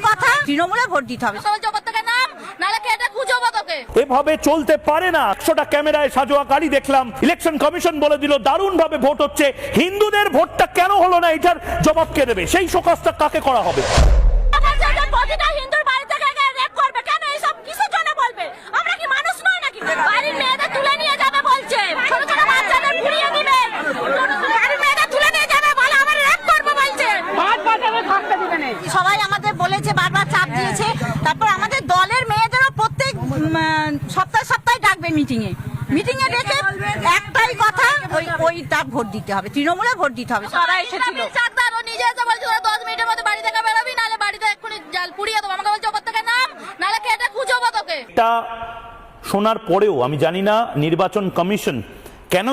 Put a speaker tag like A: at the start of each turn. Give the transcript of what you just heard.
A: কথা, তৃণমূলে ভোট দিতে হবে।
B: এভাবে চলতে পারে না। 100টা ক্যামেরায় সাজোয়া গাড়ি দেখলাম, ইলেকশন কমিশন বলে দিল দারুণ ভাবে ভোট হচ্ছে। হিন্দুদের ভোটটা কেন হলো না, এটার জবাব কে দেবে? সেই শোকজটা কাকে করা হবে?
A: সবাই আমাদের বলেছে, বারবার চাপ দিয়েছে। তারপর আমাদের দলের মেয়েদেরও প্রত্যেক সপ্তাহে ডাকবে মিটিংয়ে ডেকে একটাই কথা, ওইটা ভোট দিতে হবে, তৃণমূলে ভোট দিতে হবে। সবাই এসেছিল,
C: নিজে এসে বলছে 10 মিনিটের মধ্যে বাড়ি থেকে বেরোবি, নাহলে বাড়িতে এক্ষুনি জাল পুড়িয়ে দেবো। আমাকে বলছে ওপর থেকে নাম, নাহলে কেটে খুঁজবো তোকে।
B: এটা শোনার পরেও আমি জানি না নির্বাচন কমিশন কেন